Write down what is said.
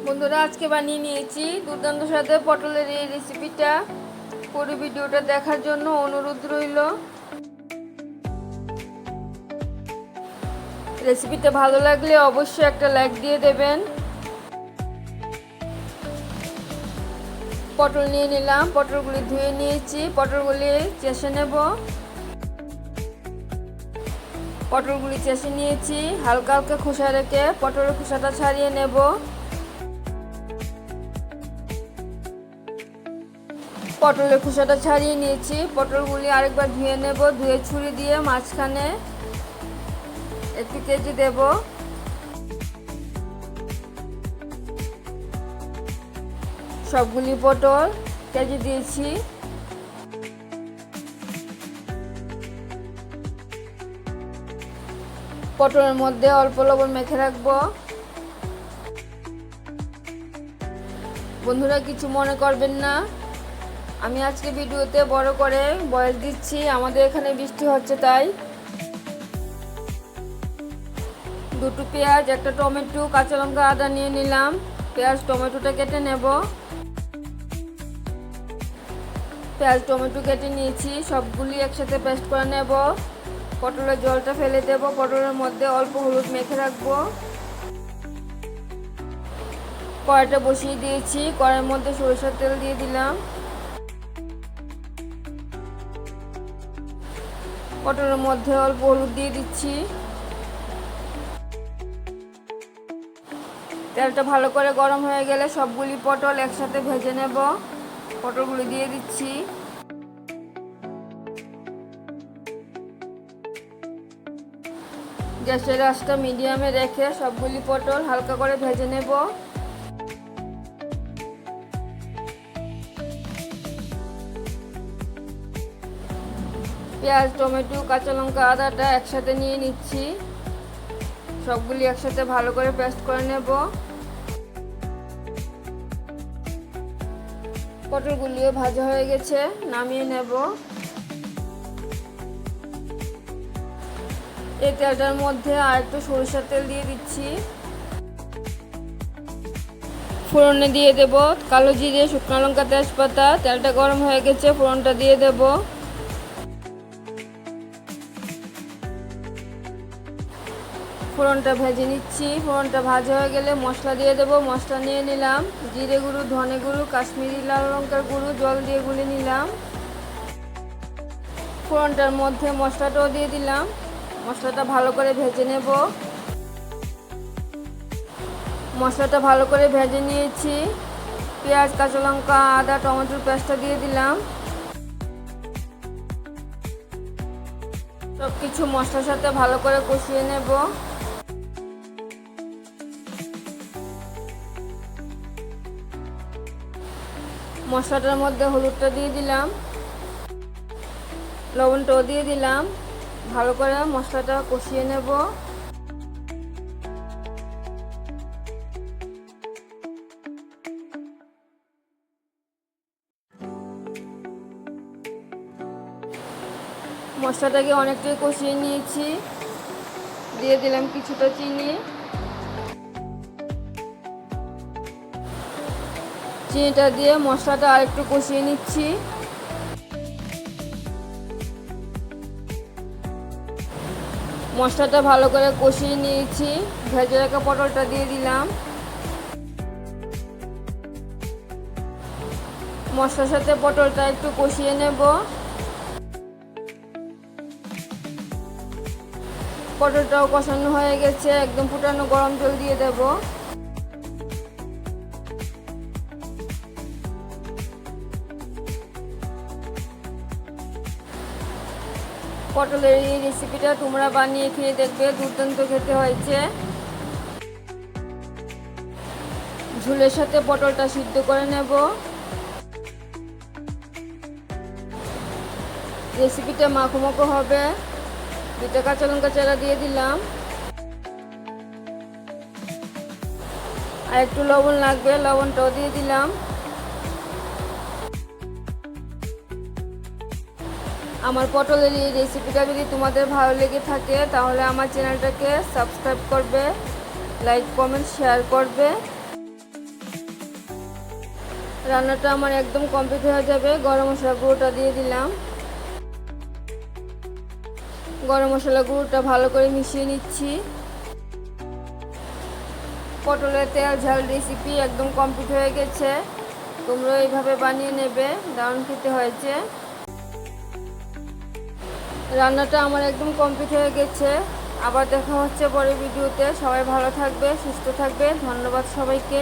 বন্ধুরা, আজকে বানিয়ে নিয়েছি দুর্দান্ত স্বাদের পটলের এই রেসিপিটা। পুরো ভিডিওটা দেখার জন্য অনুরোধ রইল। রেসিপিটা ভালো লাগলে অবশ্যই একটা লাইক দিয়ে দেবেন। পটল নিয়ে নিলাম, পটলগুলি ধুয়ে নিয়েছি, পটলগুলি চেষে নেব। পটলগুলি চেষে নিয়েছি, হালকা হালকা খোসা রেখে পটলের খোসাটা ছাড়িয়ে নেব। পটলের খোসাটা ছাড়িয়ে নিয়েছি, পটলগুলি আরেকবার ধুয়ে নেব। ধুয়ে ছুরি দিয়ে মাঝখানে একটু কেটে দেব। সবগুলি পটল কেটে দিয়েছি। পটলের মধ্যে অল্প লবণ মেখে রাখবো। বন্ধুরা, কিছু মনে করবেন না, আমি আজকে ভিডিওতে বড় করে ভয়েস দিচ্ছি, আমাদের এখানে বৃষ্টি হচ্ছে তাই। দুটো পেঁয়াজ, একটা টমেটো, কাঁচা লঙ্কা, আদা নিয়ে নিলাম। পেঁয়াজ টমেটোটা কেটে নেব। পেঁয়াজ টমেটো কেটে নিয়েছি, সবগুলি একসাথে পেস্ট করে নেব। পটলের জলটা ফেলে দেব। পটলের মধ্যে অল্প হলুদ মেখে রাখবো। কড়াইটা বসিয়ে দিয়েছি, কড়াইয়ের মধ্যে সরিষার তেল দিয়ে দিলাম। পটলের মধ্যে অল্প হলুদ দিয়ে দিচ্ছি। তেলটা ভালো করে গরম হয়ে গেলে সবগুলি পটল একসাথে ভেজে নেব। পটলগুলি দিয়ে দিচ্ছি। গ্যাসের আঁচটা মিডিয়ামে রেখে সবগুলি পটল হালকা করে ভেজে নেব। পেঁয়াজ টমেটো কাঁচা লঙ্কা আদাটা একসাথে নিয়ে নিচ্ছি। সবগুলি একসাথে ভালো করে পেস্ট করে নেব। পটলগুলিও ভাজা হয়ে গেছে, নামিয়ে নেব। এই তেলটার মধ্যে আর একটু সরিষার তেল দিয়ে দিচ্ছি। ফোড়নে দিয়ে দেব কালো জিরে, শুকনো লঙ্কা, তেজপাতা। তেলটা গরম হয়ে গেছে, ফোড়নটা দিয়ে দেব। ফোড়নটা ভেজে নিচ্ছি। ফোড়নটা ভাজা হয়ে গেলে মশলা দিয়ে দেব। মশলা নিয়ে নিলাম জিরে গুঁড়ো, ধনে গুঁড়ো, কাশ্মীরি লাল লঙ্কার গুঁড়ো, জল দিয়ে গুলে নিলাম। ফোড়নটার মধ্যে মশলাটাও দিয়ে দিলাম। মশলাটা ভালো করে ভেজে নেব। মশলাটা ভালো করে ভেজে নিয়েছি। পেঁয়াজ কাঁচা লঙ্কা আদা টমেটোর পেস্টটা দিয়ে দিলাম। সব কিছু মশলার সাথে ভালো করে কষিয়ে নেব। মশলাটার মধ্যে হলুদটা দিয়ে দিলাম, লবণটাও দিয়ে দিলাম। ভালো করে মশলাটা কষিয়ে নেব। মশলাটাকে অনেকটাই কষিয়ে নিয়েছি। দিয়ে দিলাম কিছুটা চিনি। চিনিটা দিয়ে মশলাটা আরেকটু কষিয়ে নিচ্ছি। মশলাটা ভালো করে কষিয়ে নিয়েছি। ভেজে রাখা পটলটা দিয়ে দিলাম। মশলার সাথে পটলটা একটু কষিয়ে নেব। পটলটাও কষানো হয়ে গেছে, একদম ফুটানো গরম জল দিয়ে দেব। পটলের এই রেসিপিটা তোমরা বানিয়ে খেয়ে দেখবে, দুর্দান্ত খেতে হয়েছে। ঝোলের সাথে পটলটা সিদ্ধ করে নেব। রেসিপিটা মাখো মাখো হবে। দুটো কাঁচা লঙ্কা চারা দিয়ে দিলাম। আর একটু লবণ লাগবে, লবণটাও দিয়ে দিলাম। আমার পটলের এই রেসিপিটা যদি তোমাদের ভালো লেগে থাকে তাহলে আমার চ্যানেলটাকে সাবস্ক্রাইব করবে, লাইক কমেন্ট শেয়ার করবে। রান্নাটা আমার একদম কমপ্লিট হয়ে যাবে। গরম মশলা গুঁড়োটা দিয়ে দিলাম। গরম মশলা গুঁড়োটা ভালো করে মিশিয়ে নিচ্ছি। পটলের তেল ঝাল রেসিপি একদম কমপ্লিট হয়ে গেছে। তোমরা এইভাবে বানিয়ে নেবে, দারুণ খেতে হয়েছে। রান্নাটা আমার একদম কমপ্লিট হয়ে গেছে। আবার দেখা হচ্ছে পরের ভিডিওতে। সবাই ভালো থাকবে, সুস্থ থাকবে। ধন্যবাদ সবাইকে।